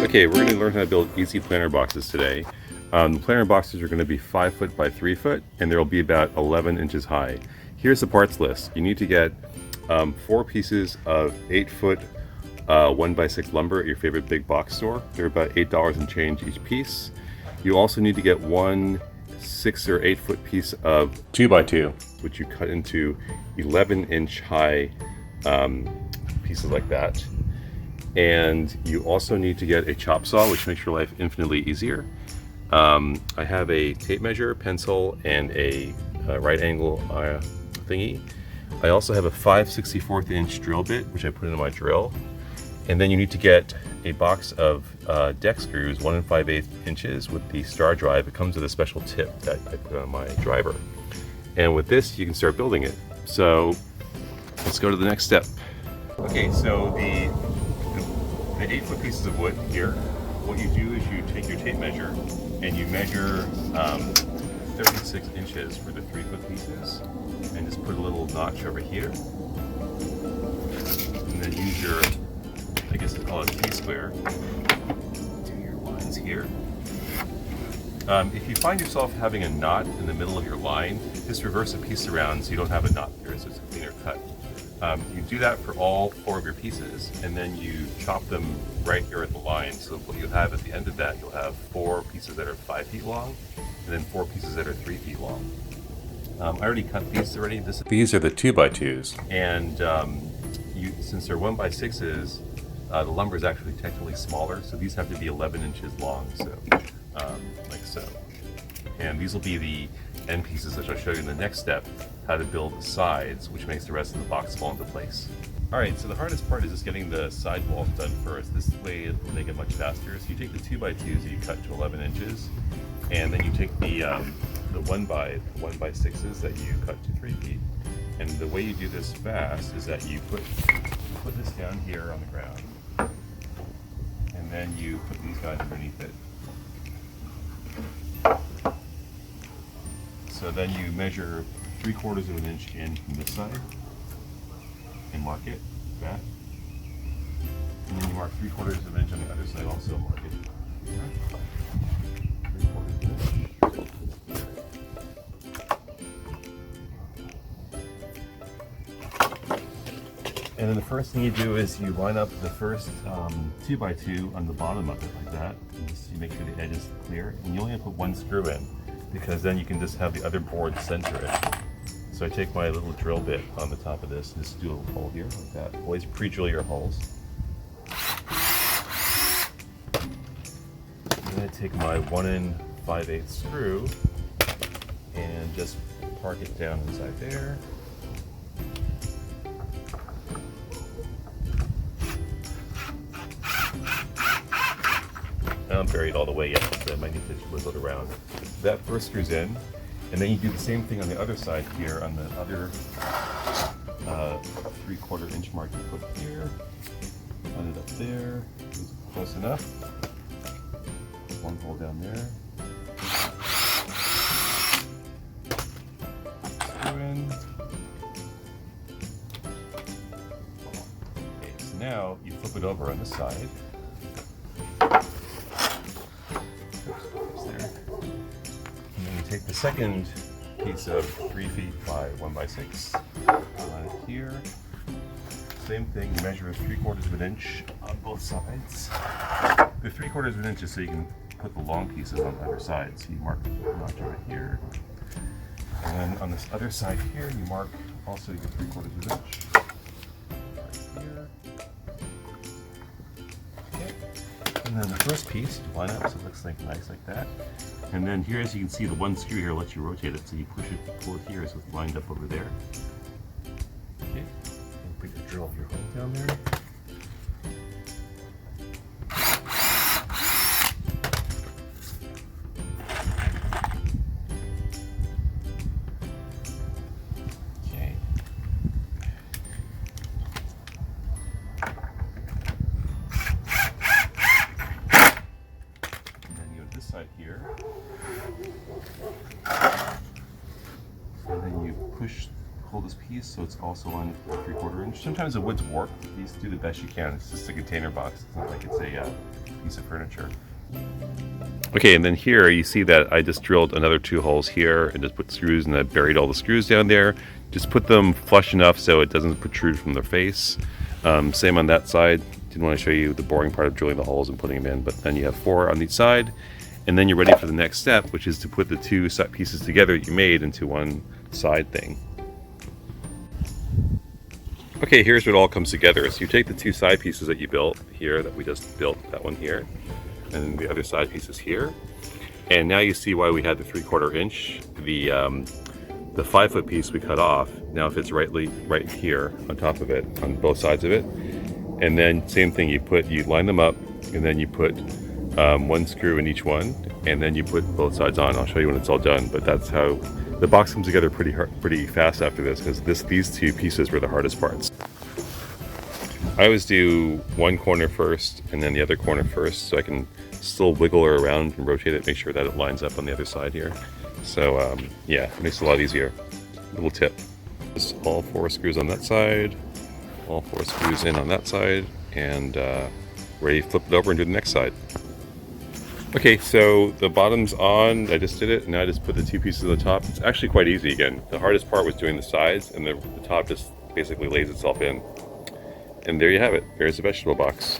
Okay, we're going to learn how to build easy planter boxes today. The planter boxes are going to be 5 foot by 3 foot, and they'll be about 11 inches high. Here's the parts list. You need to get 4 pieces of 8 foot 1 by 6 lumber at your favorite big box store. They're about $8 and change each piece. You also need to get one 6 or 8 foot piece of 2 by 2, which you cut into 11-inch high pieces like that. And you also need to get a chop saw, which makes your life infinitely easier. I have a tape measure, pencil, and a right angle thingy. I also have a 5/64 inch drill bit, which I put into my drill. And then you need to get a box of deck screws, 1 5/8 inches with the star drive. It comes with a special tip that I put on my driver. And with this, you can start building it. So let's go to the next step. Okay, so the 8 foot pieces of wood here, what you do is you take your tape measure and you measure 36 inches for the 3 foot pieces and just put a little notch over here. And then use your, I guess they call it T-square, do your lines here. If you find yourself having a knot in the middle of your line, just reverse a piece around so you don't have a knot there, so it's a cleaner cut. You do that for all 4 of your pieces, and then you chop them right here at the line. So what you have at the end of that, you'll have 4 pieces that are 5 feet long, and then 4 pieces that are 3 feet long. I already cut these already. These are the 2 by 2s, and since they're 1 by 6s, the lumber is actually technically smaller, so these have to be 11 inches long, so like so. And these will be the end pieces that I'll show you in the next step, how to build the sides, which makes the rest of the box fall into place. Alright, so the hardest part is just getting the side walls done first. This way it will make it much faster. So you take the 2 by 2s that you cut to 11 inches, and then you take the 1 by 6s that you cut to 3 feet. And the way you do this fast is that you put this down here on the ground, and then you put these guys underneath it. So then you measure 3/4 of an inch in from this side and mark it, that. And then you mark 3/4 of an inch on the other side, also mark it. 3/4 of an inch. And then the first thing you do is you line up the first 2 by 2 on the bottom of it like that. And just you make sure the edge is clear. And you only have to put 1 screw in, because then you can just have the other board center it. So I take my little drill bit on the top of this and just do a little hole here like that. Always pre-drill your holes. And then I take my 1 5/8 screw and just park it down inside there. I don't bury it all the way yet, so I might need to wiggle it around. That first screws in, and then you do the same thing on the other side here, on the other 3/4 inch mark you put here. Line it up there, it's close enough. Put 1 hole down there. Screw in. Okay, so now you flip it over on this side. Take the second piece of 3 feet by 1 by 6, line it here. Same thing, you measure 3/4 of an inch on both sides. The 3/4 of an inch is so you can put the long pieces on either side. So you mark the notch right here. And then on this other side here, you mark also your 3/4 of an inch. Right here. Okay. And then the first piece, you line up so it looks like nice like that. And then here, as you can see, the 1 screw here lets you rotate it, so you push it, pull it here, so it's lined up over there. Okay, and put your drill, your hole down there. Okay. And then you go to this side here. And then you hold this piece piece, so it's also on 3/4 inch. Sometimes the wood's warped. You just do the best you can. It's just a container box. It's not like it's a piece of furniture. Okay, and then here you see that I just drilled another 2 holes here and just put screws, and I buried all the screws down there. Just put them flush enough so it doesn't protrude from their face. Same on that side. Didn't want to show you the boring part of drilling the holes and putting them in, but then you have 4 on each side. And then you're ready for the next step, which is to put the 2 set pieces together that you made into one side thing. Okay, here's what all comes together. So you take the 2 side pieces that you built here, that we just built, that one here, and the other side pieces here. And now you see why we had the 3/4 inch. The 5-foot piece we cut off now fits right here on top of it, on both sides of it. And then same thing, you line them up, and then you put 1 screw in each one, and then you put both sides on. I'll show you when it's all done, but that's how the box comes together pretty fast after this, because these 2 pieces were the hardest parts. I always do one corner first and then the other corner first, so I can still wiggle her around and rotate it, make sure that it lines up on the other side here. So yeah, it makes it a lot easier. Little tip. Just all 4 screws on that side, all 4 screws in on that side, and ready to flip it over and do the next side. Okay, so the bottom's on, I just did it, and now I just put the 2 pieces on the top. It's actually quite easy again. The hardest part was doing the sides, and the top just basically lays itself in. And there you have it. There's a vegetable box.